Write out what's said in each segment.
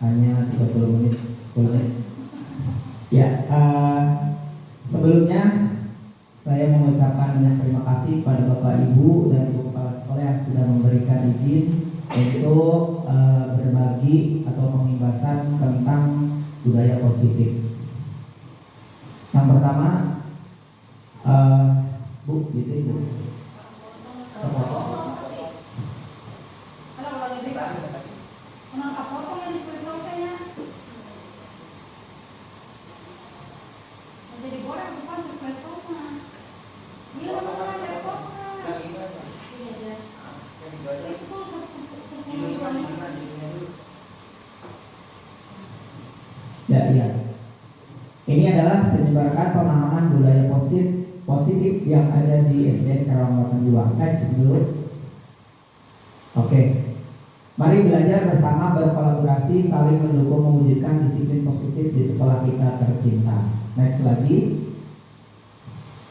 hanya 30 menit, 10 menit. Ya, sebelumnya saya mengucapkan banyak terima kasih kepada Bapak Ibu dan Ibu Kepala Sekolah yang sudah memberikan izin untuk berbagi atau pembahasan tentang budaya positif. Yang pertama, Bu, gitu Ibu. Ya. Ini adalah penyebaran pemahaman budaya positif yang ada di SDN Karawang 2. Next dulu. Oke. Mari belajar bersama, berkolaborasi, saling mendukung, mewujudkan disiplin positif di sekolah kita tercinta. Next lagi.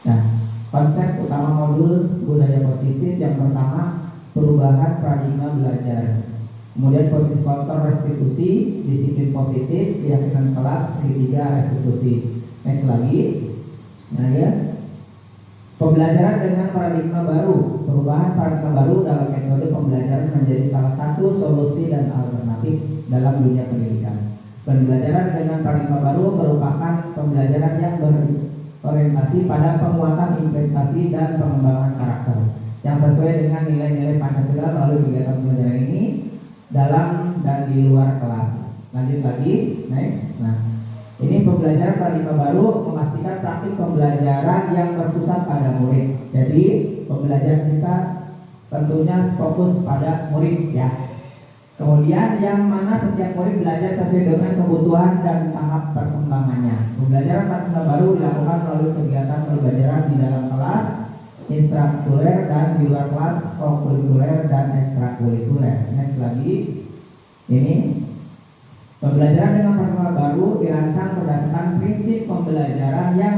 Nah, konsep utama modul budaya positif yang pertama, perubahan paradigma belajar. Kemudian posisi faktor restitusi, disiplin positif, keyakinan kelas, ketiga restitusi. Next lagi. Nah ya, pembelajaran dengan paradigma baru. Perubahan paradigma baru dalam metode pembelajaran menjadi salah satu solusi dan alternatif dalam dunia pendidikan. Pembelajaran dengan paradigma baru merupakan pembelajaran yang berorientasi pada penguatan investasi dan pengembangan karakter yang sesuai dengan nilai-nilai Pancasila melalui kegiatan pembelajaran ini dalam dan di luar kelas. Lanjut lagi, next. Nah, ini pembelajaran paradigma baru memastikan praktik pembelajaran yang berpusat pada murid. Jadi pembelajaran kita tentunya fokus pada murid ya. Kemudian yang mana setiap murid belajar sesuai dengan kebutuhan dan tahap perkembangannya. Pembelajaran paradigma baru dilakukan melalui kegiatan pembelajaran di dalam kelas, intrakurikuler dan di luar kelas, kokurikuler dan ekstrakurikuler. Next lagi. Ini pembelajaran dengan paradigma baru dirancang berdasarkan prinsip pembelajaran yang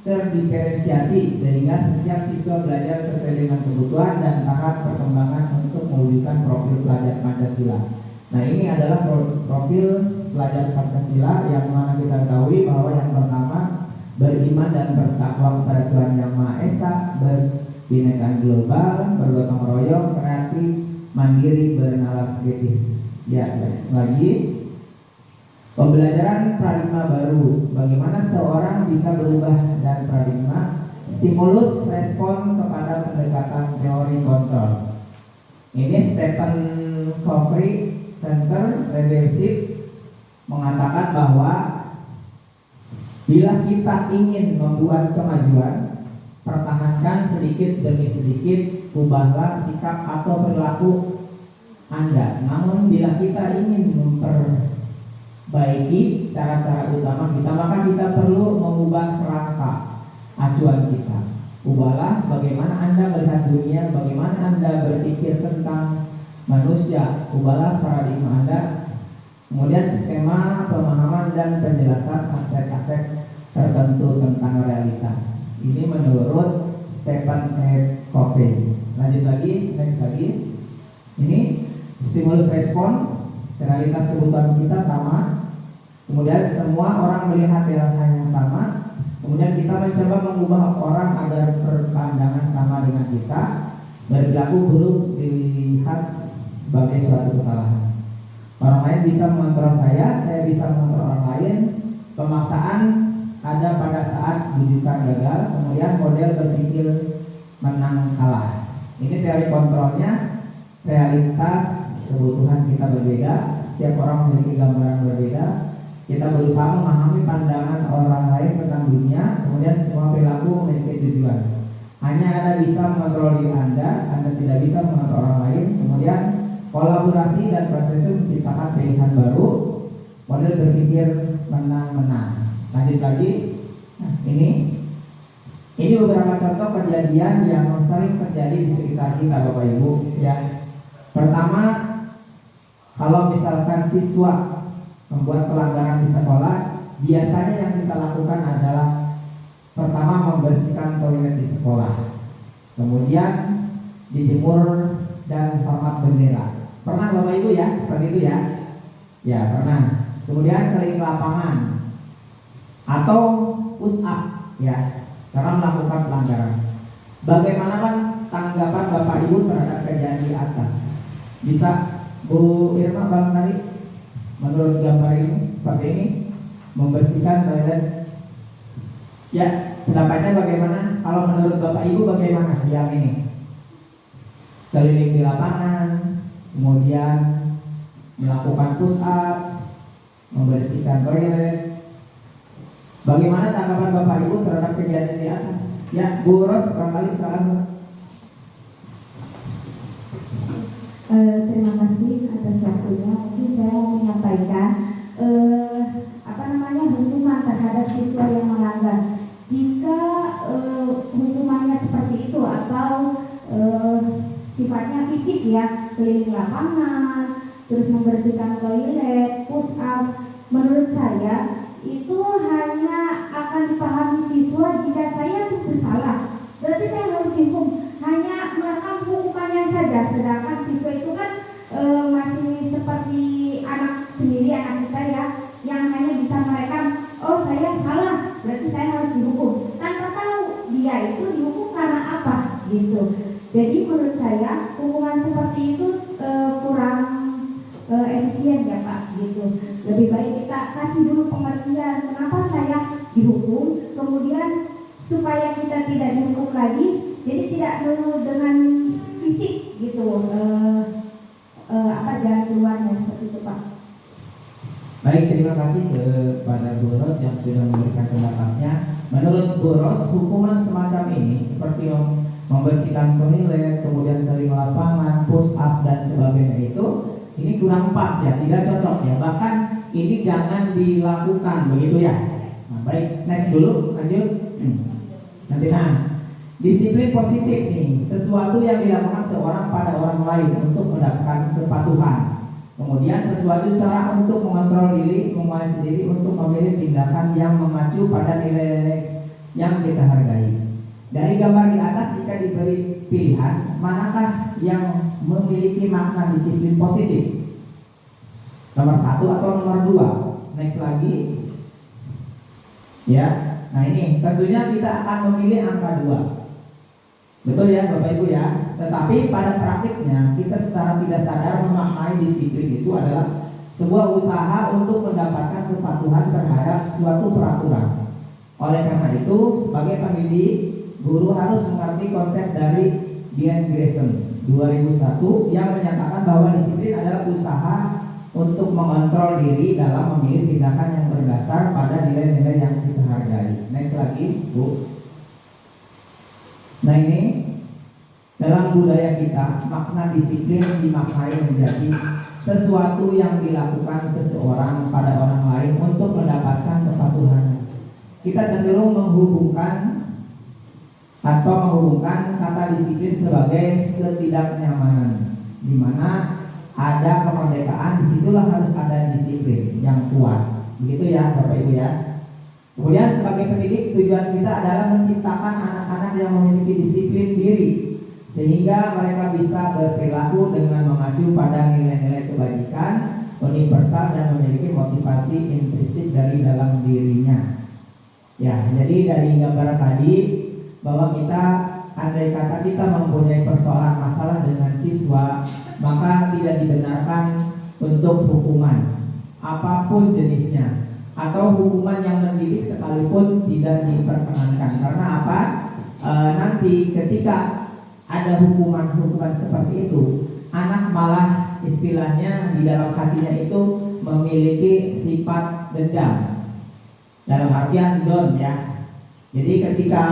terdiferensiasi sehingga setiap siswa belajar sesuai dengan kebutuhan dan tahap perkembangan untuk mewujudkan profil pelajar Pancasila. Nah, ini adalah profil pelajar Pancasila yang mana kita ketahui bahwa yang pertama beriman dan bertakwa kepada Tuhan Yang Maha Esa, berbinekaan global, bergotong royong, kreatif, mandiri, bernalar kritis. Ya, lagi. Pembelajaran paradigma baru, bagaimana seorang bisa berubah dan paradigma, stimulus respon kepada pendekatan teori kontrol. Ini Stephen Covey Center Leadership mengatakan bahwa bila kita ingin membuat kemajuan, pertahankan sedikit demi sedikit, ubahlah sikap atau perilaku Anda. Namun bila kita ingin memperbaiki cara-cara utama kita, maka kita perlu mengubah kerangka acuan kita. Ubahlah bagaimana Anda melihat dunia, bagaimana Anda berpikir tentang manusia. Ubahlah paradigma Anda. Kemudian skema pemahaman dan penjelasan aspek-aspek tertentu tentang realitas. Ini menurut Stephen Covey. Lanjut lagi, next lagi. Ini stimulus respon. Realitas kebutuhan kita sama. Kemudian semua orang melihat hal yang sama. Kemudian kita mencoba mengubah orang agar berpandangan sama dengan kita. Berlaku buruk dilihat sebagai suatu kesalahan. Orang lain bisa mengontrol saya bisa mengontrol orang lain. Pemaksaan ada pada saat bujukan gagal. Kemudian model berpikir menang kalah. Ini teori kontrolnya. Realitas kebutuhan kita berbeda, setiap orang memiliki gambaran berbeda. Kita berusaha memahami pandangan orang lain tentang dunia, kemudian semua perilaku memiliki tujuan. Hanya Anda bisa mengontrol diri Anda tidak bisa mengontrol orang lain. Kemudian kolaborasi dan proses menciptakan pilihan baru, model berpikir menang-menang. Lanjut lagi. Nah, ini beberapa contoh kejadian yang sering terjadi di sekitar kita, Bapak Ibu ya. Pertama, kalau misalkan siswa membuat pelanggaran di sekolah, biasanya yang kita lakukan adalah pertama membersihkan toilet di sekolah, kemudian dijemur dan hormat bendera. Pernah Bapak Ibu ya, seperti itu ya. Ya, pernah. Kemudian keliling lapangan atau push up, ya, karena melakukan pelanggaran. Bagaimana kan tanggapan Bapak Ibu terhadap kejadian di atas? Bisa Bu Irma, Bang Nari, menurut gambar ini seperti ini, membersihkan toilet. Ya, pendapatnya bagaimana? Kalau menurut Bapak Ibu bagaimana yang ini? Keliling di lapangan, kemudian melakukan push up, membersihkan toilet. Bagaimana tanggapan Bapak Ibu terhadap kejadian di atas? Ya, Bu Ros, barangkali silakan. Terima kasih atas waktunya. Mungkin saya mau menyampaikan hukuman terhadap siswa yang melanggar. Jika hukumannya seperti itu atau sifatnya fisik, ya, keliling lapangan, terus membersihkan toilet, push up, menurut saya itu hanya akan dipahami siswa jika saya itu bersalah. Berarti saya harus dihukum, hanya merekam hukumannya saja. Sedangkan siswa itu kan masih seperti anak sendiri, anak kita, ya, yang hanya bisa merekam, oh saya salah, berarti saya harus dihukum, tanpa tahu dia itu dihukum karena apa, gitu. Jadi menurut saya hukuman seperti itu kurang efisien, ya Pak, gitu. Lebih baik kita kasih dulu pengertian kenapa saya dihukum, kemudian supaya kita tidak dihukum lagi. Jadi tidak dulu dengan fisik, gitu, jalan keluarnya seperti itu, Pak. Baik, terima kasih kepada Bu Ros yang sudah memberikan pendapatnya. Menurut Bu Ros, hukuman semacam ini seperti membersihkan toilet, kemudian keliling lapangan, push up dan sebagainya itu, ini kurang pas, ya, tidak cocok, ya. Bahkan ini jangan dilakukan, begitu, ya. Nah, baik, next dulu, lanjut. Nanti, disiplin positif nih, sesuatu yang dilakukan seorang pada orang lain untuk mendapatkan kepatuhan. Kemudian sesuatu cara untuk mengontrol diri, menguasai sendiri untuk memilih tindakan yang memacu pada nilai yang kita hargai. Dari gambar di atas, jika diberi pilihan, manakah yang memiliki makna disiplin positif? Nomor 1 atau nomor 2? Next lagi. Ya, nah ini tentunya kita akan memilih angka 2. Betul, ya Bapak Ibu, ya. Tetapi pada praktiknya kita secara tidak sadar memaknai disiplin itu adalah sebuah usaha untuk mendapatkan kepatuhan terhadap suatu peraturan. Oleh karena itu, sebagai pendidik, guru harus mengerti konsep dari Dean Grayson 2001 yang menyatakan bahwa disiplin adalah usaha untuk mengontrol diri dalam memilih tindakan yang berdasar pada nilai-nilai yang kita hargai. Next lagi, Bu. Nah, ini dalam budaya kita, makna disiplin dimaknai menjadi sesuatu yang dilakukan seseorang pada orang lain untuk mendapatkan kepatuhan. Kita cenderung menghubungkan kata disiplin sebagai ketidaknyamanan, di mana ada kemerdekaan, disitulah harus ada disiplin yang kuat. Begitu, ya Bapak Ibu, ya. Kemudian sebagai pendidik, tujuan kita adalah menciptakan anak-anak yang memiliki disiplin diri, sehingga mereka bisa berperilaku dengan mengacu pada nilai-nilai kebajikan, universal, dan memiliki motivasi intrinsik dari dalam dirinya. Ya, jadi dari gambaran tadi bahwa kita, andai kata kita mempunyai persoalan masalah dengan siswa, maka tidak dibenarkan untuk hukuman apapun jenisnya, atau hukuman yang mendidik sekalipun tidak diperkenankan. Karena apa? Nanti ketika ada hukuman seperti itu, anak malah istilahnya di dalam hatinya itu memiliki sifat dendam, dalam artian down, ya. Jadi ketika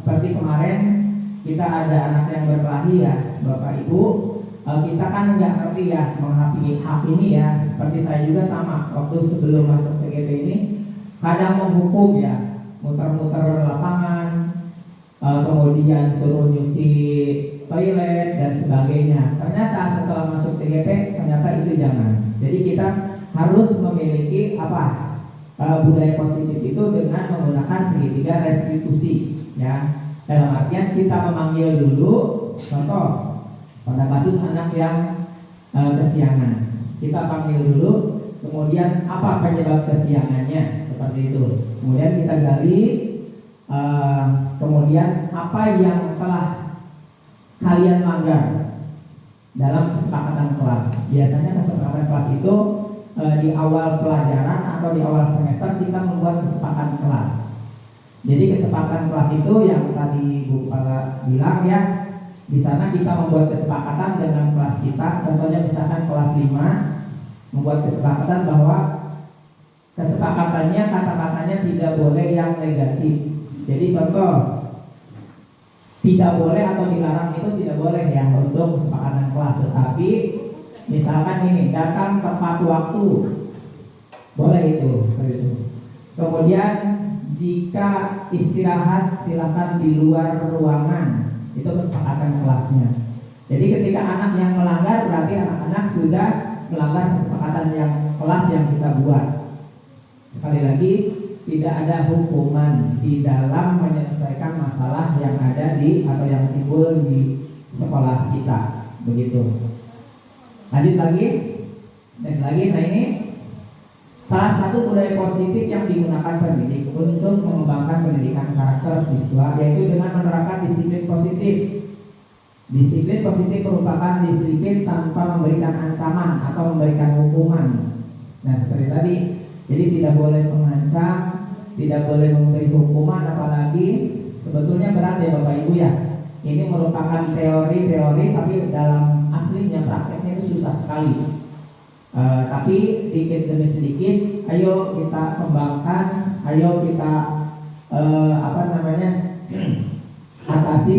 seperti kemarin kita ada anak yang berkelahi, ya Bapak Ibu, kita kan nggak ngerti, ya, menghakimi hak ini, ya. Seperti saya juga sama, waktu sebelum masuk PGP ini kadang menghukum, ya, muter-muter lapangan, kemudian suruh nyuci toilet dan sebagainya. Ternyata setelah masuk TGP ternyata itu jangan. Jadi kita harus memiliki budaya positif itu dengan menggunakan segitiga restitusi, ya. Dalam artian kita memanggil dulu, contoh pada kasus anak yang kesiangan, Kita panggil dulu, kemudian apa penyebab kesiangannya, seperti itu. Kemudian kita gali, kemudian apa yang telah kalian langgar dalam kesepakatan kelas. Biasanya kesepakatan kelas itu di awal pelajaran atau di awal semester kita membuat kesepakatan kelas. Jadi kesepakatan kelas itu yang tadi Bu Kepala bilang ya, di sana kita membuat kesepakatan dengan kelas kita. Contohnya misalkan kelas 5 membuat kesepakatan bahwa kesepakatannya kata-katanya tidak boleh yang negatif. Jadi contoh, tidak boleh atau dilarang itu tidak boleh ya untuk kesepakatan kelas. Tetapi misalkan ini datang tepat waktu, boleh itu. Kemudian jika istirahat silakan di luar ruangan, itu kesepakatan kelasnya. Jadi ketika anak yang melanggar berarti anak-anak sudah melanggar kesepakatan yang kelas yang kita buat. Sekali lagi, tidak ada hukuman di dalam menyelesaikan masalah yang ada di atau yang timbul di sekolah kita, begitu. Lanjut lagi, nah ini salah satu budaya positif yang digunakan pendidik untuk mengembangkan pendidikan karakter siswa, yaitu dengan menerapkan disiplin positif. Disiplin positif merupakan disiplin tanpa memberikan ancaman atau memberikan hukuman. Nah, seperti tadi, jadi tidak boleh mengancam, tidak boleh memberi hukuman, apalagi sebetulnya berat ya Bapak Ibu ya. Ini merupakan teori-teori, tapi dalam aslinya prakteknya itu susah sekali. Tapi sedikit demi sedikit, ayo kita kembangkan, ayo kita atasi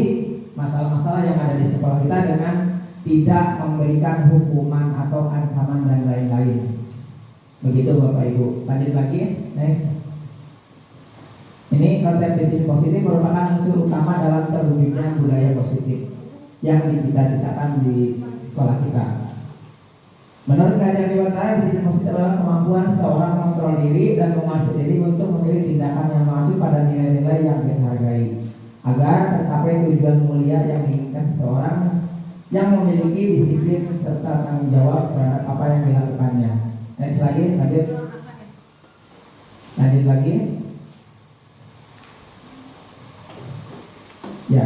masalah-masalah yang ada di sekolah kita dengan tidak memberikan hukuman atau ancaman dan lain-lain. Begitu Bapak Ibu. Lanjut lagi, next. Ini konsep disiplin positif merupakan unsur utama dalam terwujudnya budaya positif yang dicita-citakan di sekolah kita. Menurut kajian Dewata, disiplin positif adalah kemampuan seorang mengontrol diri dan menguasai diri untuk memilih tindakan yang mengacu pada nilai-nilai yang dihargai, agar tercapai tujuan mulia yang diinginkan seseorang yang memiliki disiplin serta tanggung jawab terhadap apa yang dilakukannya. Next lagi, lanjut lagi. Ya.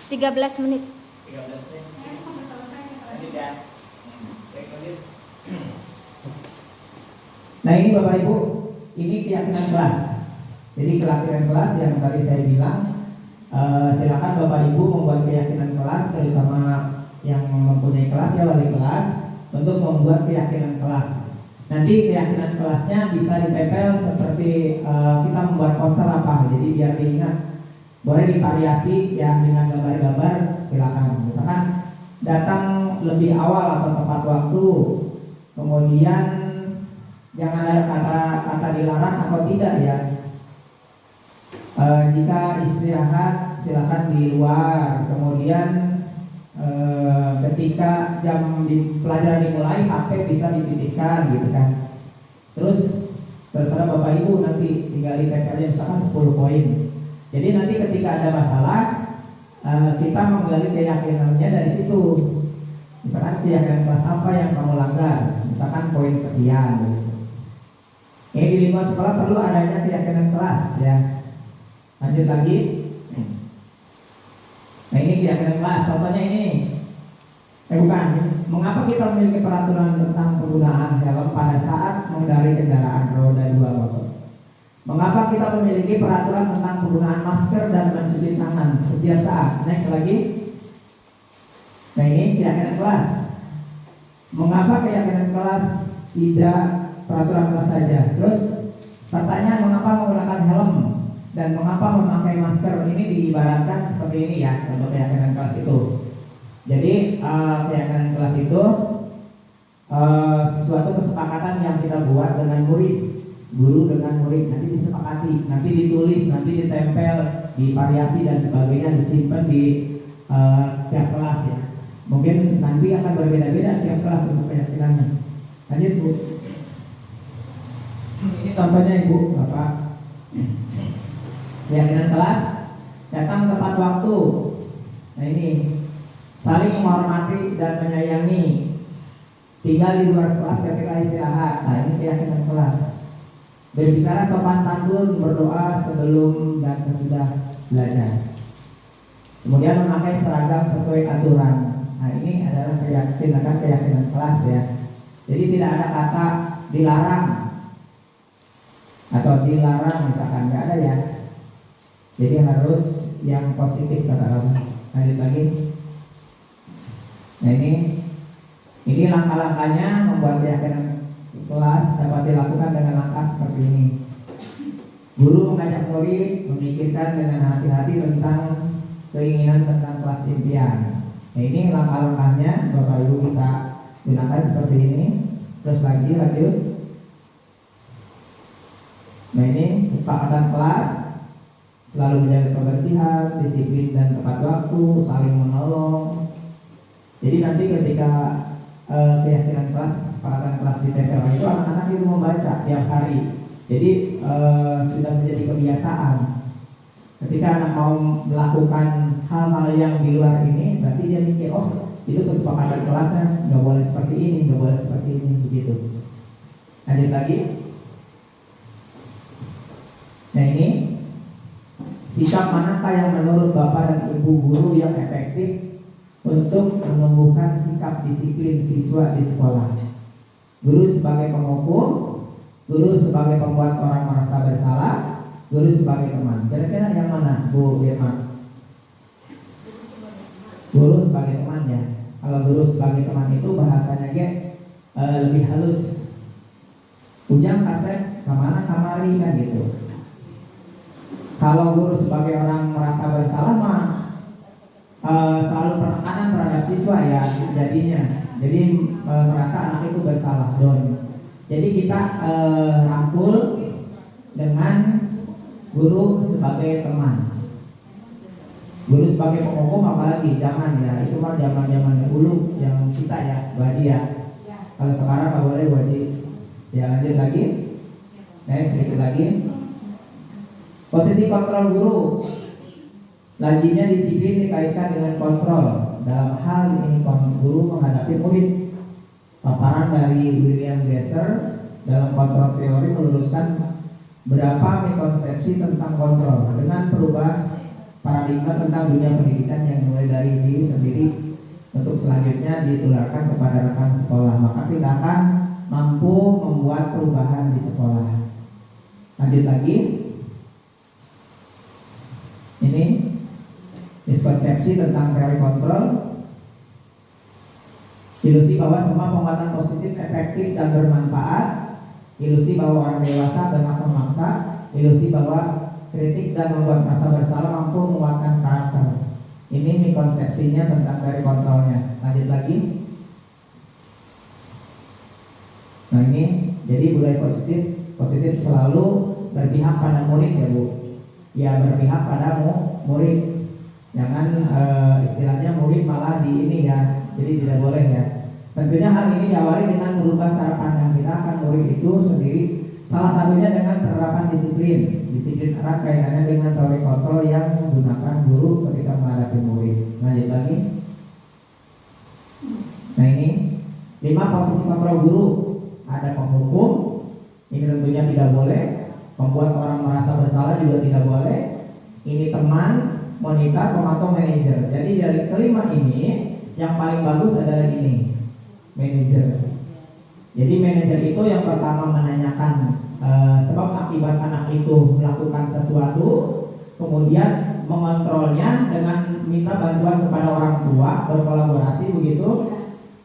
13 menit. Nah ini Bapak Ibu, ini keyakinan kelas. Jadi keyakinan kelas yang tadi saya bilang, silakan Bapak Ibu membuat keyakinan kelas, terutama yang mempunyai kelas ya wali kelas, untuk membuat keyakinan kelas. Nanti keyakinan kelasnya bisa ditempel seperti kita membuat poster apa, jadi biar diingat. Boleh divariasi ya dengan gambar-gambar, silakan. Misalkan datang lebih awal atau tepat waktu, kemudian jangan ada kata dilarang atau tidak ya. Jika istirahat silakan di luar. Kemudian ketika jam di pelajaran dimulai, HP bisa dititipkan gitu kan. Terus terserah Bapak Ibu nanti tinggal ditempelnya misalkan 10 poin. Jadi nanti ketika ada masalah kita menggali keyakinannya dari situ. Misalkan keyakinan kelas apa yang kamu langgar, misalkan poin sekian. Ini di lingkungan sekolah perlu adanya keyakinan kelas ya. Lanjut lagi. Nah ini keyakinan kelas. Contohnya ini. Bukan. Mengapa kita memiliki peraturan tentang penggunaan helm pada saat mengendarai kendaraan roda 2 motor? Mengapa kita memiliki peraturan tentang penggunaan masker dan mencuci tangan setiap saat? Next lagi. Nah ini keyakinan kelas. Mengapa keyakinan kelas tidak peraturan kelas saja? Terus pertanyaan, mengapa menggunakan helm dan mengapa memakai masker? Ini diibaratkan seperti ini ya untuk keyakinan kelas itu. Jadi keyakinan kelas itu suatu kesepakatan yang kita buat dengan murid, guru dengan murid, nanti disepakati, nanti ditulis, nanti ditempel, divariasi dan sebagainya, disimpan di tiap kelas ya. Mungkin nanti akan berbeda-beda tiap kelas untuk keyakinannya. Lanjut Bu. Ini contohnya Ibu, Bapak. Keyakinan kelas, datang tepat waktu. Nah ini saling menghormati dan menyayangi, tinggal di luar kelas ketika istirahat. Nah ini keyakinan kelas. Berbicara sopan santun, berdoa sebelum dan sesudah belajar. Kemudian memakai seragam sesuai aturan. Nah ini adalah keyakinan kelas ya. Jadi tidak ada kata dilarang atau dilarang misalkan, nggak ada ya. Jadi harus yang positif katakan. Lanjut lagi. Nah ini langkah-langkahnya membuat keyakinan kelas dapat dilakukan dengan langkah seperti ini. Guru mengajak murid memikirkan dengan hati-hati tentang keinginan tentang kelas impian. Nah ini langkah-langkahnya, Bapak Ibu bisa gunakan seperti ini. Terus lagi lanjut. Nah ini kesepakatan kelas, selalu menjaga kebersihan, disiplin dan tepat waktu, saling menolong. Jadi nanti ketika keyakinan kelas, kesepakatan kelas ditempel itu anak-anak itu membaca tiap hari. Jadi sudah menjadi kebiasaan. Ketika anak mau melakukan hal-hal yang di luar ini, berarti dia mikir, oh itu kesepakatan kelasnya, nggak boleh seperti ini, nggak boleh seperti ini, begitu. Lanjut lagi. Nah ini sikap manakah yang menurut Bapak dan Ibu guru yang efektif untuk menumbuhkan sikap disiplin siswa di sekolah? Guru sebagai pengukur, guru sebagai pembuat orang merasa bersalah, guru sebagai teman. Kira-kira yang mana, Bu Irma? Guru sebagai teman ya. Kalau guru sebagai teman itu bahasanya lebih halus. Ujang kaset kemana kamari kan gitu. Kalau guru sebagai orang merasa bersalah mah selalu penekanan terhadap siswa ya jadinya. Jadi merasa anak itu bersalah don. Jadi kita rangkul dengan guru sebagai teman. Guru sebagai penghukum apalagi jangan ya, itu mah zaman dulu yang kita ya wajib ya. Kalau sekarang nggak boleh wajib. Ya lanjut lagi. Sedikit lagi. Posisi kontrol guru. Lazimnya disiplin dikaitkan dengan kontrol. Dalam hal ini guru menghadapi murid. Paparan dari William Glasser dalam kontrol teori meluruskan berapa mikonsepsi tentang kontrol dengan perubahan paradigma tentang dunia pendidikan yang mulai dari diri sendiri untuk selanjutnya ditularkan kepada rekan sekolah. Maka kita akan mampu membuat perubahan di sekolah. Lanjut lagi. Ini miskonsepsi tentang teori kontrol. Ilusi bahwa semua penguatan positif efektif dan bermanfaat. Ilusi bahwa orang dewasa berhak memaksa. Ilusi bahwa kritik dan membuat merasa bersalah mampu menguatkan karakter. Ini miskonsepsinya tentang teori kontrolnya. Lanjut lagi. Nah ini jadi budaya positif selalu berpihak pada murid ya Bu. Ya berpihak pada murid. Jangan istilahnya murid malah di ini ya. Jadi tidak boleh ya. Tentunya hal ini diawali dengan merubah cara pandang kita akan murid itu sendiri. Salah satunya dengan penerapan disiplin. Disiplin erat kaitannya dengan teori kontrol yang menggunakan guru ketika menghadapi murid. Lanjut lagi. Nah ini 5 posisi kontrol guru. Ada penghukum. Ini tentunya tidak boleh. Membuat orang merasa bersalah juga tidak boleh. Ini teman, monitor, pemantau, manajer. Jadi dari kelima ini yang paling bagus adalah ini, manajer. Jadi manajer itu yang pertama menanyakan sebab akibat anak itu melakukan sesuatu, kemudian mengontrolnya dengan minta bantuan kepada orang tua, berkolaborasi begitu.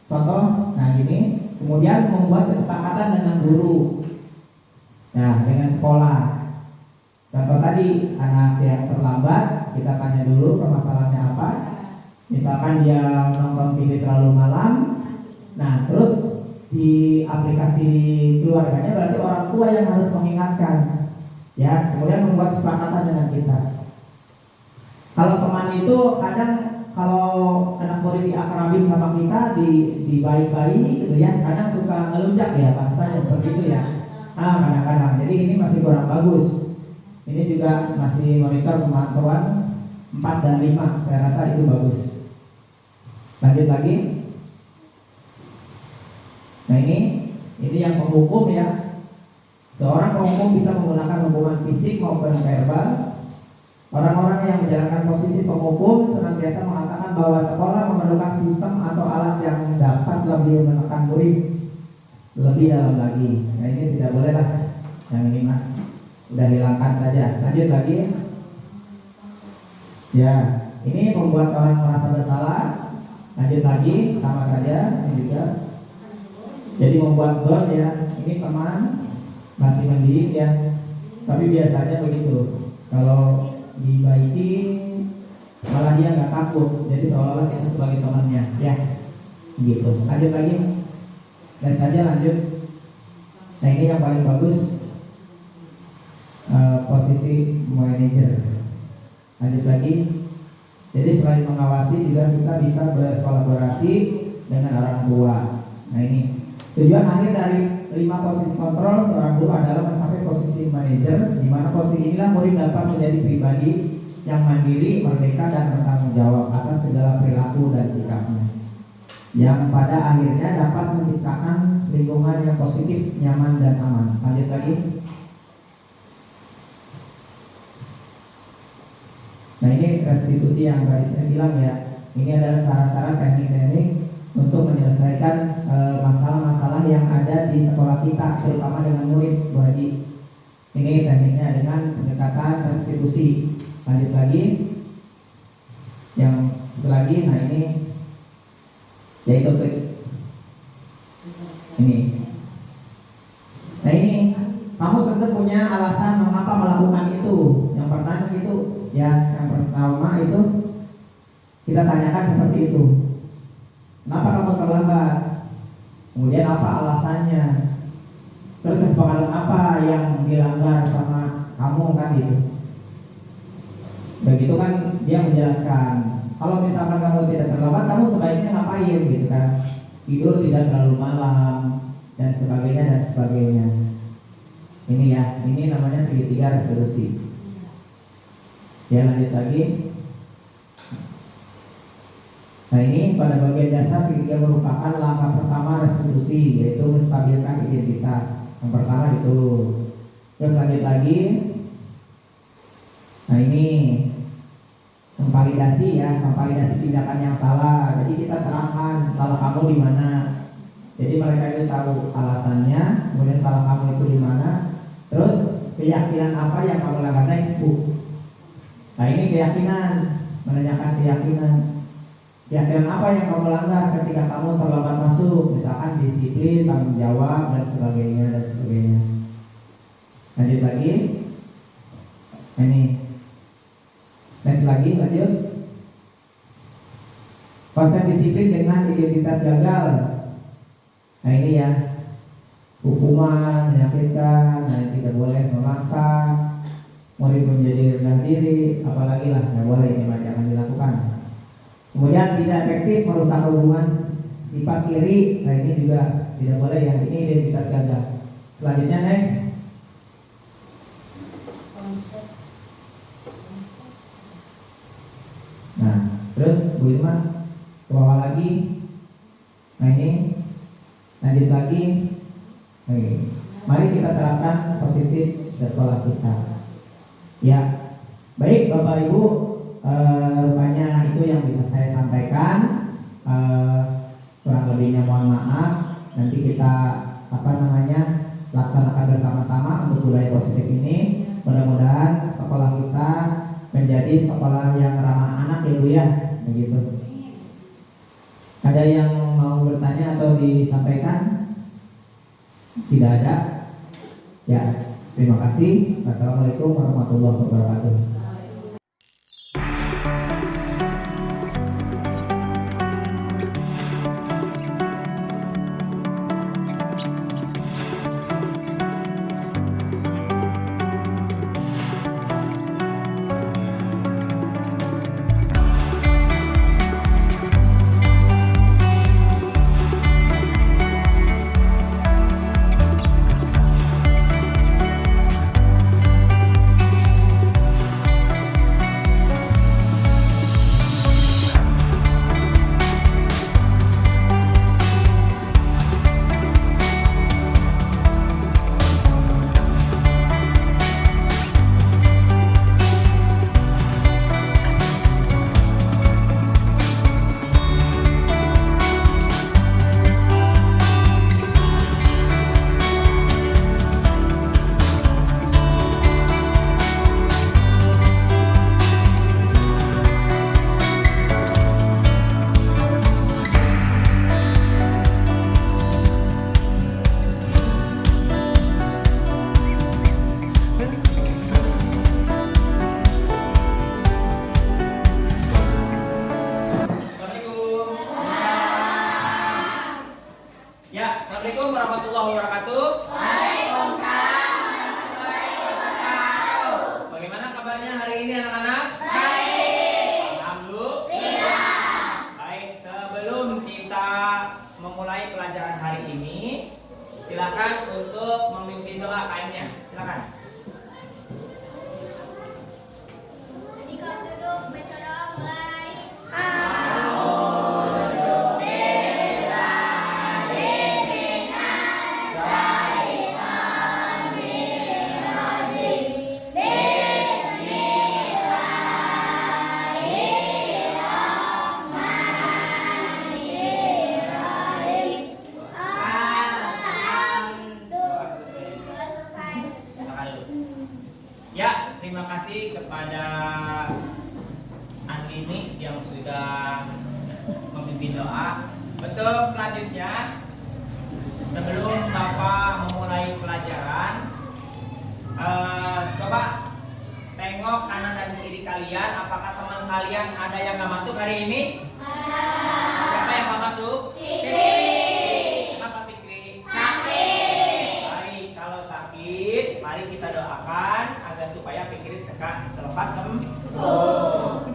Contoh, nah gini, kemudian membuat kesepakatan dengan guru, nah dengan sekolah. Contoh tadi anak yang terlambat, kita tanya dulu permasalahannya apa. Misalkan dia nonton TV terlalu malam, nah terus di aplikasi keluarganya berarti orang tua yang harus mengingatkan, ya. Kemudian membuat kesepakatan dengan kita. Kalau teman itu kadang kalau anak murid diakrabin sama kita di baik-baik gitu ya, kadang suka ngelunjak ya bahasanya seperti itu ya. Kadang-kadang. Jadi ini masih kurang bagus. Ini juga masih monitor pemantauan 4 dan 5, saya rasa itu bagus. Lanjut lagi. Nah ini yang penghukum ya. Seorang penghukum bisa menggunakan hukuman fisik maupun verbal. Orang-orang yang menjalankan posisi penghukum senantiasa mengatakan bahwa sekolah memerlukan sistem atau alat yang dapat lebih menekan murid lebih dalam lagi. Nah ini tidak boleh lah. Yang ini mah udah hilangkan saja. Lanjut lagi. Ya, ini membuat orang merasa bersalah. Lanjut lagi, sama saja ini juga. Jadi membuat bot ya. Ini teman masih mendidik ya. Tapi biasanya begitu. Kalau dibaikin malah dia nggak takut. Jadi seolah-olah kita sebagai temannya ya. Gitu. Lanjut lagi. Dan saja lanjut. Nah ini yang paling bagus. Posisi manajer. Lanjut lagi. Jadi selain mengawasi juga kita bisa berkolaborasi dengan orang tua. Nah ini tujuan akhir dari 5 posisi kontrol seorang guru adalah mencapai posisi manajer, di mana posisi inilah murid dapat menjadi pribadi yang mandiri, merdeka dan bertanggung jawab atas segala perilaku dan sikapnya, yang pada akhirnya dapat menciptakan lingkungan yang positif, nyaman dan aman. Lanjut lagi. Nah ini restitusi yang tadi saya bilang ya. Ini adalah cara-cara teknik-teknik untuk menyelesaikan masalah-masalah yang ada di sekolah kita, terutama dengan murid, Bu Haji. Ini tekniknya dengan pendekatan restitusi. Lanjut lagi. Yang satu lagi, nah ini yaitu ini. Nah ini kamu tentu punya alasan mengapa melakukan itu. Yang pertama itu ya, yang pertama itu kita tanyakan seperti itu. Kenapa kamu terlambat? Kemudian apa alasannya? Terus kesepakatan apa yang dilanggar sama kamu kan gitu. Begitu kan dia menjelaskan. Kalau misalkan kamu tidak terlambat, kamu sebaiknya ngapain gitu kan? Tidur tidak terlalu malam dan sebagainya. Ini ya, ini namanya segitiga restitusi. Ya lanjut lagi. Nah ini pada bagian dasar segitiga merupakan langkah pertama restitusi, yaitu menstabilkan identitas. Yang pertama itu. Terus lanjut lagi. Nah ini memvalidasi ya, memvalidasi tindakan yang salah. Jadi kita terangkan salah kamu di mana. Jadi mereka itu tahu alasannya, kemudian salah kamu itu di mana. Terus keyakinan apa yang kamu lakukan next book. Nah ini keyakinan, menanyakan keyakinan. Keyakinan apa yang kamu langgar ketika kamu terlambat masuk, misalkan disiplin, tanggung jawab dan sebagainya. Lanjut lagi. Ini. Next lagi, lanjut. Konsep disiplin dengan identitas gagal. Nah ini ya, hukuman, menyakitkan, nah tidak boleh memaksa, murid menjadi rendah diri, apalagi lah, nggak boleh ini jangan dilakukan. Kemudian tidak efektif, merusak hubungan sifat kiri, nah ini juga tidak boleh ya, ini identitas gagal. Selanjutnya next. Nah, terus Bu Irma ke bawah lagi. Nah ini lanjut lagi. Oke. Mari kita terapkan positif sekolah kita. Ya, baik Bapak Ibu, rupanya itu yang bisa saya sampaikan. Kurang lebihnya mohon maaf. Nanti kita laksanakan bersama-sama untuk budaya positif ini. Mudah-mudahan sekolah kita menjadi sekolah yang ramah anak ya Bu ya, begitu. Ada yang mau bertanya atau disampaikan? Tidak ada. Ya, terima kasih. Wassalamualaikum warahmatullahi wabarakatuh. Assalamualaikum warahmatullahi wabarakatuh. Waalaikumsalam warahmatullahi wabarakatuh. Bagaimana kabarnya hari ini anak-anak? Baik. Alhamdulillah. Baik, sebelum kita memulai pelajaran hari ini, silakan untuk memimpin doa kainnya. Silakan. Sikap duduk, baca doa mulai. Ya, terima kasih kepada Andini yang sudah memimpin doa. Untuk selanjutnya, sebelum Bapak memulai pelajaran, coba tengok kanan dan kiri kalian. Apakah teman kalian ada yang nggak masuk hari ini? Siapa yang nggak masuk? Kenapa Fikri? Baik, kalau sakit, mari kita doakan agar supaya Fikri terlepas sembuh.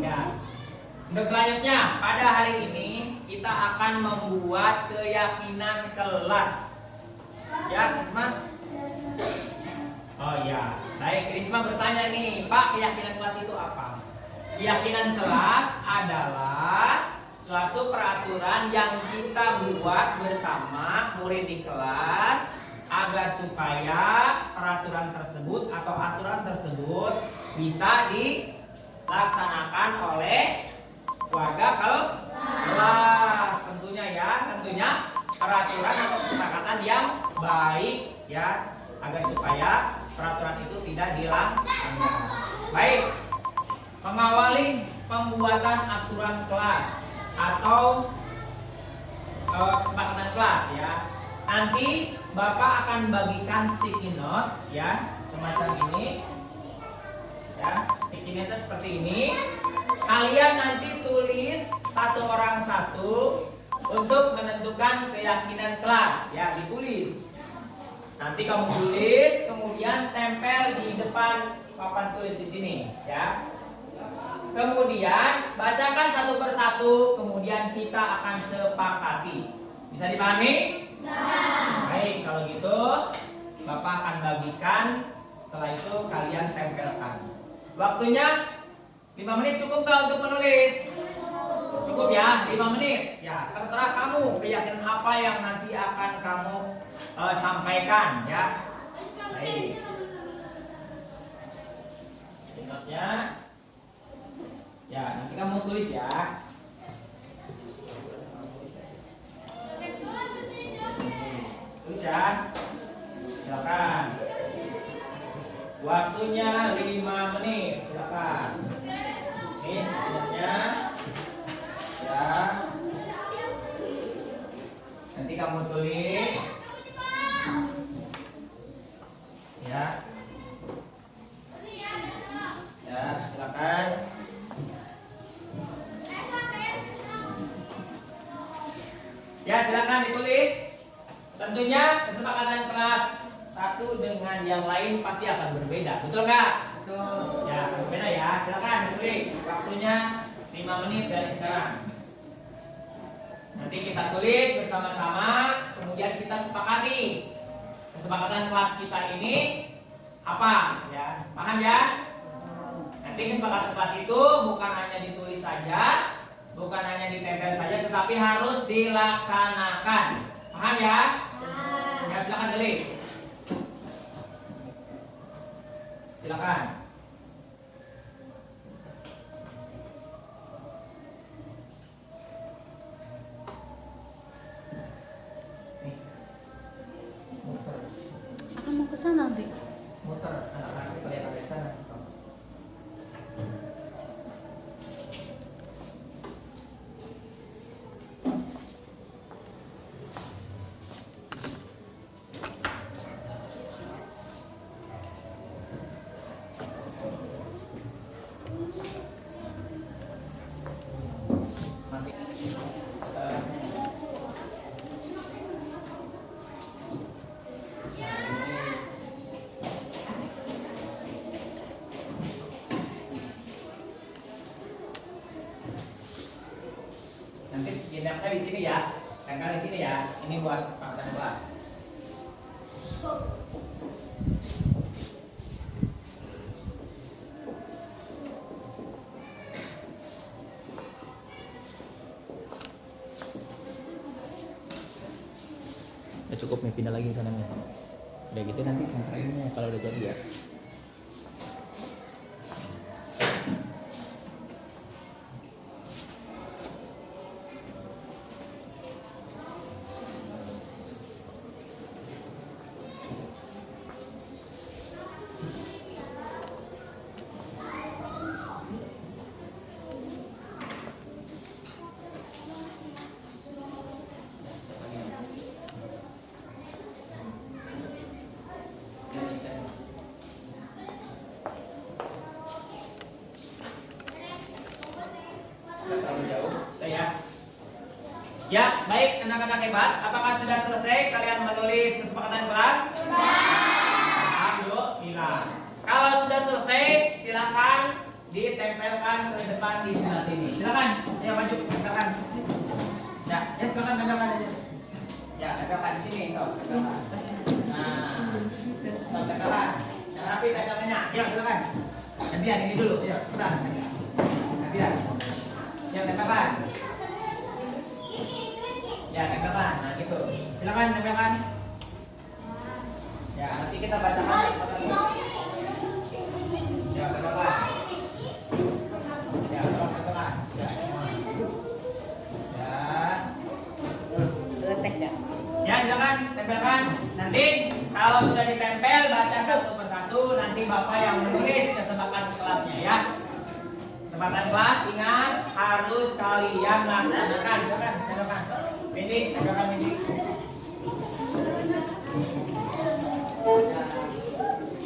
Ya. Untuk selanjutnya, pada hari ini kita akan membuat keyakinan kelas. Ya, Risma? Oh ya, baik. Risma bertanya nih, Pak, keyakinan kelas itu apa? Keyakinan kelas adalah suatu peraturan yang kita buat bersama murid di kelas agar supaya peraturan tersebut atau aturan tersebut bisa dilaksanakan oleh warga kelas. Tentunya peraturan atau kesepakatan yang baik ya, agar supaya peraturan itu tidak dilanggar. Baik, mengawali pembuatan aturan kelas atau kesepakatan kelas ya. Nanti Bapak akan bagikan sticky note ya, semacam ini. Ya, sticky note seperti ini. Kalian nanti tulis satu orang satu untuk menentukan keyakinan kelas ya, ditulis. Nanti kamu tulis, kemudian tempel di depan papan tulis di sini ya. Kemudian bacakan satu persatu, kemudian kita akan sepakati. Bisa dipahami? Baik, kalau gitu Bapak akan bagikan, setelah itu kalian tempelkan. Waktunya 5 menit cukup nggak untuk menulis? Cukup ya, 5 menit. Ya, terserah kamu keyakinan apa yang nanti akan kamu sampaikan ya. Baik. Ingatnya, ya nanti kamu tulis ya. Tulis ya. Silakan. Waktunya 5 menit. Silakan. Ini selanjutnya. Ya. Nanti kamu tulis. Ya. Ya, silakan. Ya, silakan ditulis. Tentunya kesepakatan kelas satu dengan yang lain pasti akan berbeda. Betul nggak? Betul. Ya, berbeda ya. Silakan ditulis. Waktunya 5 menit dari sekarang. Nanti kita tulis bersama-sama, kemudian kita sepakati kesepakatan kelas kita ini apa ya. Paham ya? Nanti kesepakatan kelas itu bukan hanya ditulis saja, bukan hanya ditempel saja, tetapi harus dilaksanakan. Paham ya? Ya, silakan tulis. Silakan. Akan mau ke sana nanti. Muter anak-anak itu lihat dari sana. Nanti di sini ya. Tempel di sini ya. Ini buat kesepakatan kelas. Ya cukup nih, pindah lagi sananya. Udah gitu nanti sentrainnya kalau udah jadi ya. Ya, baik anak-anak hebat. Apakah sudah selesai kalian menulis kesepakatan kelas? Alhamdulillah. Kalau sudah selesai, silakan ditempelkan ke depan di sebelah sini. Silakan, ayo maju, tempelkan. Ya, silakan tempelkan aja. Ya, tempelkan di sini, so. Tempelkan. Nah, so, tempelkan. Jangan rapi tempelkannya. Ya, silakan. Gantian ini dulu. Ya, sudah. Gantian. Ya, tempelkan. Ya, tempelkan. Nah, gitu. Silakan tempelkan. Ya, nanti kita bacakan. Ya, tempelkan. Ya, tempelkan. Ya. Ya. Ya, silakan tempelkan. Nanti kalau sudah ditempel baca satu persatu. Nanti Bapak yang menulis kesepakatan kelasnya ya. Kesepakatan kelas ingat harus kalian laksanakan. Silakan tempelkan. Ini tempelkan ini.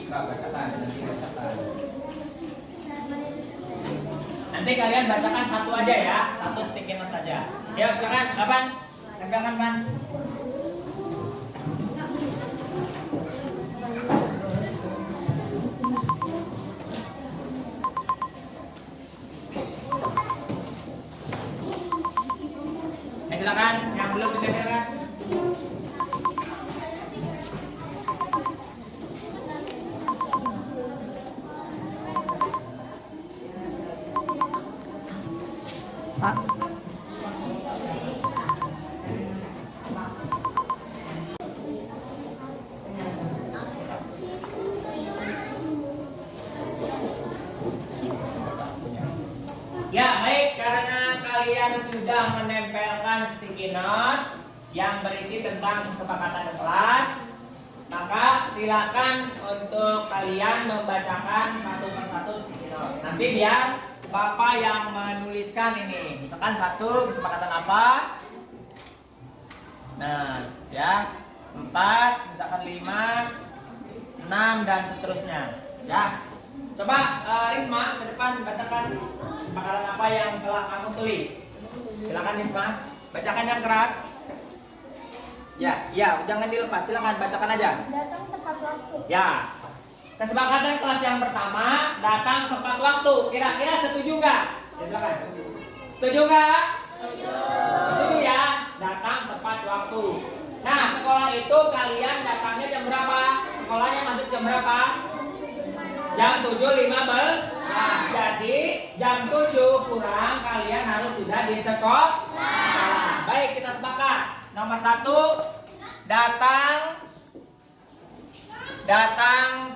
Bacakan, nanti kalian bacakan satu aja ya, satu sticky note saja. Ya silakan, kapan? Tempelkan pan. Silakan, yang belum ditempelkan. Pak. Ya, baik, karena kalian sudah menempelkan sticky note yang berisi tentang kesepakatan kelas, maka silakan untuk kalian membacakan satu persatu sticky note. Nanti biar Bapak yang menuliskan ini, misalkan satu kesepakatan apa, nah ya 4, misalkan 5, 6 dan seterusnya. Ya, coba Risma ke depan bacakan kesepakatan apa yang telah kamu tulis. Silakan Risma, bacakan yang keras. Ya, jangan dilepas, silakan bacakan aja. Datang tepat waktu. Ya. Kesepakatan kelas yang pertama, datang tepat waktu. Kira-kira setuju nggak? Ya, silakan. Setuju nggak? Setuju ya. Datang tepat waktu. Nah, sekolah itu kalian datangnya jam berapa? Sekolahnya masuk jam berapa? Jam 7.15. Nah, jadi jam 7 kurang kalian harus sudah di sekolah. Baik, kita sepakat. Nomor 1, datang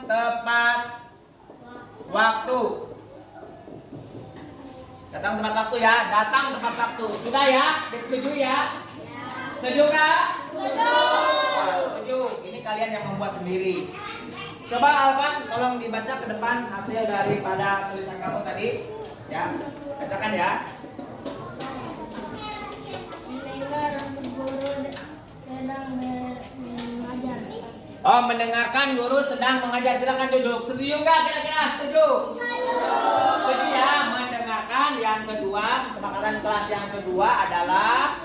tepat waktu. Datang tepat waktu ya, datang tepat waktu. Sudah ya, disetujui ya? Setuju nggak? Setuju. Ini kalian yang membuat sendiri. Coba Alvan, tolong dibaca ke depan hasil daripada tulisan kamu tadi. Ya, bacakan ya. Mendengar guru sedang mengajar. Oh, mendengarkan guru sedang mengajar. Silakan duduk. Setuju nggak kira-kira? Setuju? Setuju ya. Mendengarkan. Yang kedua, kesepakatan kelas yang kedua adalah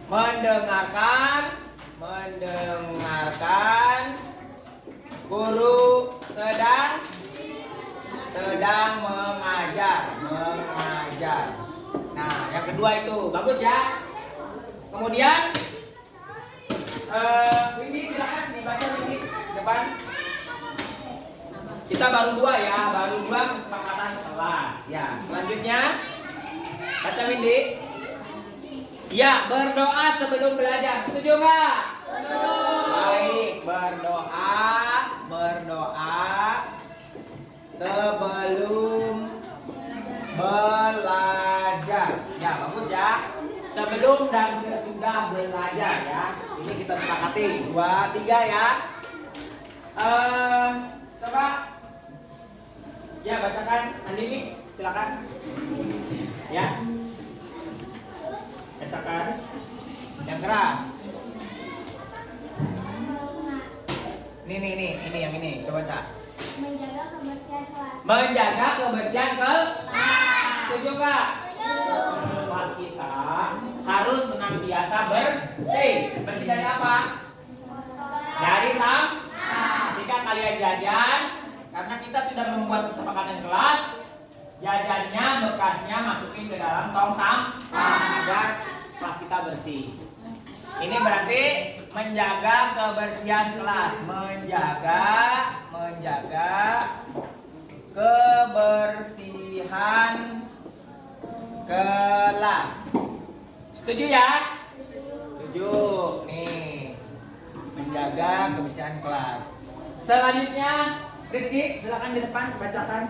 mendengarkan guru sedang mengajar. Nah, yang kedua itu bagus ya. Kemudian Windy silakan dibaca Windy depan. Kita baru 2 ya, baru 2 kesepakatan kelas. Ya, selanjutnya baca Windy. Ya, berdoa sebelum belajar. Setuju nggak? Setuju. Baik, berdoa sebelum belajar. Ya, bagus ya. Sebelum dan sesudah belajar ya. Ini kita sepakati. 2, 3 ya. Coba. Ya, bacakan. Andini, silakan. Ya. Bacakan. Yang keras. Ini yang ini. Coba baca. Menjaga kebersihan kelas. Menjaga kebersihan kelas. Setuju nggak? Kelas kita harus senantiasa bersih. Bersih dari apa? Dari sampah. Ketika kalian jajan, karena kita sudah membuat kesepakatan kelas, jajannya bekasnya masukin ke dalam tong sampah agar kelas kita bersih. Ini berarti menjaga kebersihan kelas, menjaga kebersihan kelas. Setuju ya? Setuju. Nih, menjaga kebersihan kelas. Selanjutnya, Rizky, silakan di depan bacakan.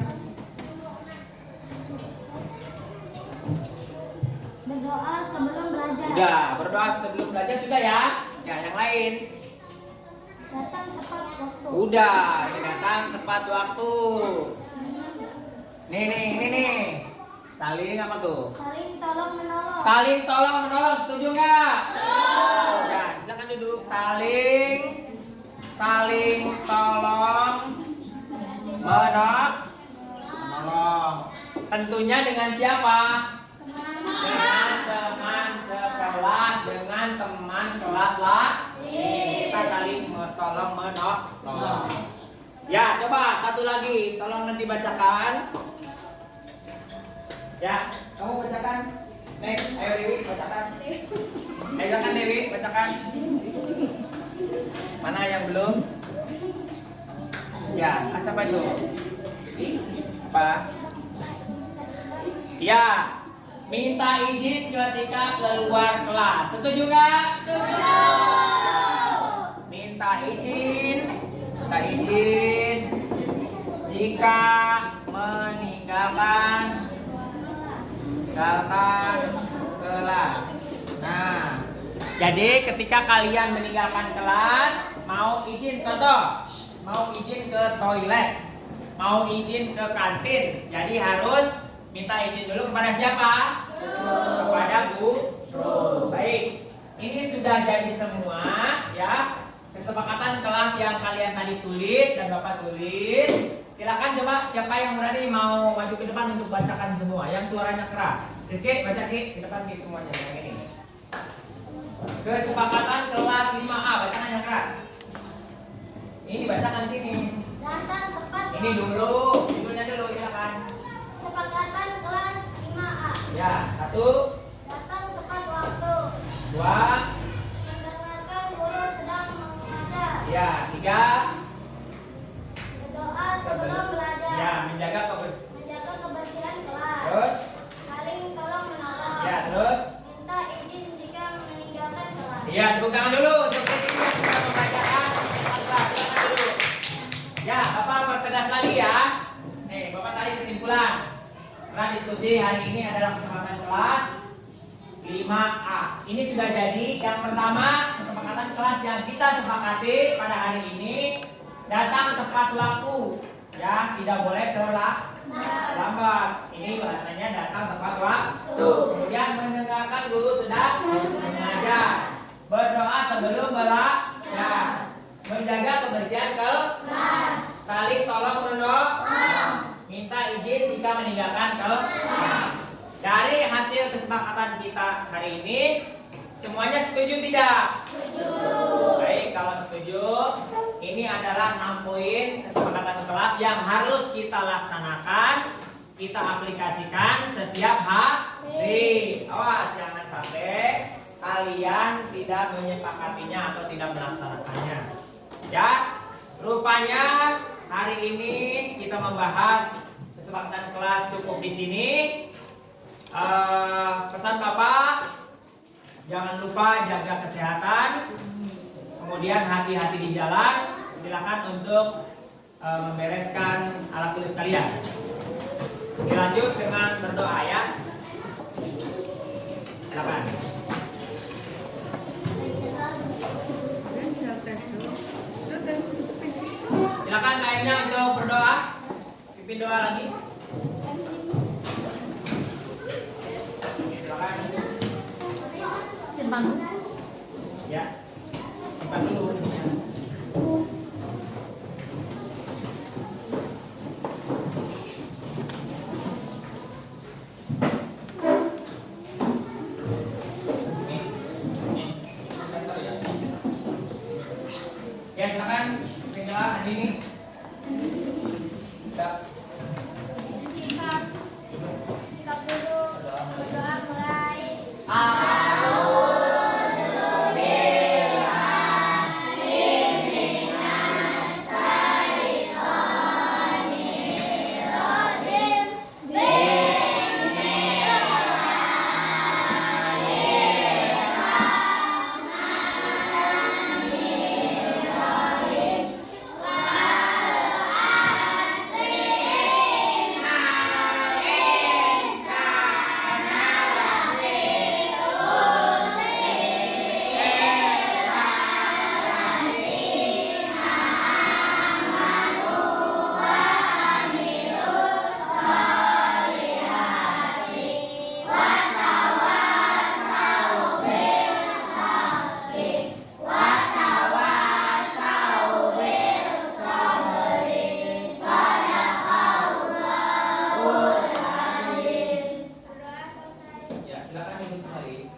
Berdoa sebelum belajar. Sudah, berdoa sebelum belajar sudah ya? Ya, yang lain. Datang tepat waktu. Udah, ini datang tepat waktu. Nih. Saling apa tuh? Saling tolong menolong. Saling tolong menolong, setuju nggak? Ya, silakan duduk. Saling tolong menolong. Tentunya dengan siapa? Dengan teman sekelas, dengan teman kelas lah. Kita saling tolong menolong. Ya, coba satu lagi, tolong nanti bacakan. Ya, kamu bacakan. Nek, ayo Dewi bacakan. Bacakan Dewi, bacakan. Mana yang belum? Ya, apa itu? Apa? Ya, minta izin ketika keluar kelas. Setuju nggak? Setuju. Minta izin jika meninggalkan kelas. Nah, jadi ketika kalian meninggalkan kelas, mau izin contoh, mau izin ke toilet, mau izin ke kantin, jadi harus minta izin dulu kepada siapa? Kepada guru. Baik, ini sudah jadi semua ya. Kesepakatan kelas yang kalian tadi tulis dan Bapak tulis. Silakan coba siapa yang berani mau maju ke depan untuk bacakan semua yang suaranya keras. Rizky, baca Ki, ke depan Ki semuanya yang ini. Kesepakatan kelas 5A, bacakan yang keras. Ini dibacakan sini. Datang tepat. Ini dulu, judulnya dulu silakan. Kesepakatan kelas 5A. Ya, 1, Datang tepat waktu. 2, Mendengarkan guru sedang mengajar. ya, 3, Berdoa sebelum belajar. ya, menjaga Menjaga kebersihan kelas. terus, Saling tolong menolong. ya, terus. Minta izin jika meninggalkan kelas. Iya, tepuk tangan dulu untuk Rizky yang sudah membacakan kelas. Silakan dulu. Ya, Bapak pertegas lagi ya. Nih, Bapak tarik kesimpulan. Karena diskusi hari ini adalah kesempatan kelas 5A. Ini sudah jadi yang pertama, kesepakatan kelas yang kita sepakati pada hari ini. Datang tepat waktu, ya, tidak boleh terlambat. Ini bahasanya datang tepat waktu. Kemudian mendengarkan guru sedang mengajar. Berdoa sebelum belajar. Menjaga kebersihan kelas. Saling tolong menolong. Minta izin jika meninggalkan kelas. Dari hasil kesepakatan kita hari ini, semuanya setuju tidak? Setuju. Baik, kalau setuju, ini adalah 6 poin kesepakatan kelas yang harus kita laksanakan, kita aplikasikan setiap hari. Awas, jangan sampai kalian tidak menyepakatinya atau tidak melaksanakannya. Ya, rupanya hari ini kita membahas kesepakatan kelas cukup di sini. Pesan Bapak, jangan lupa jaga kesehatan, kemudian hati-hati di jalan. Silakan untuk membereskan alat tulis kalian. Dilanjut dengan berdoa ya. Silakan. Silakan kayaknya untuk berdoa. Pimpin doa lagi. Silakan. Simpan. Ya. Simpan dulu ininya. Ini center ya. Ya, silakan. Pimpin doa hari ini. Siap. Sikap dulu. Berdoa mulai. Ya, silakan duduk kembali.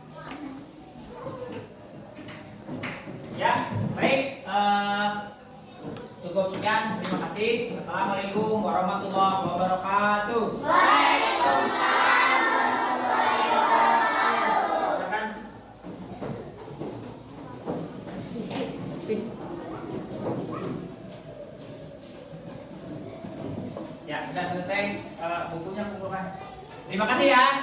Ya, baik. Cukup sekian. Terima kasih. Assalamualaikum warahmatullahi wabarakatuh. Silakan. Ya, sudah selesai. Bukunya kumpulkan. Terima kasih ya.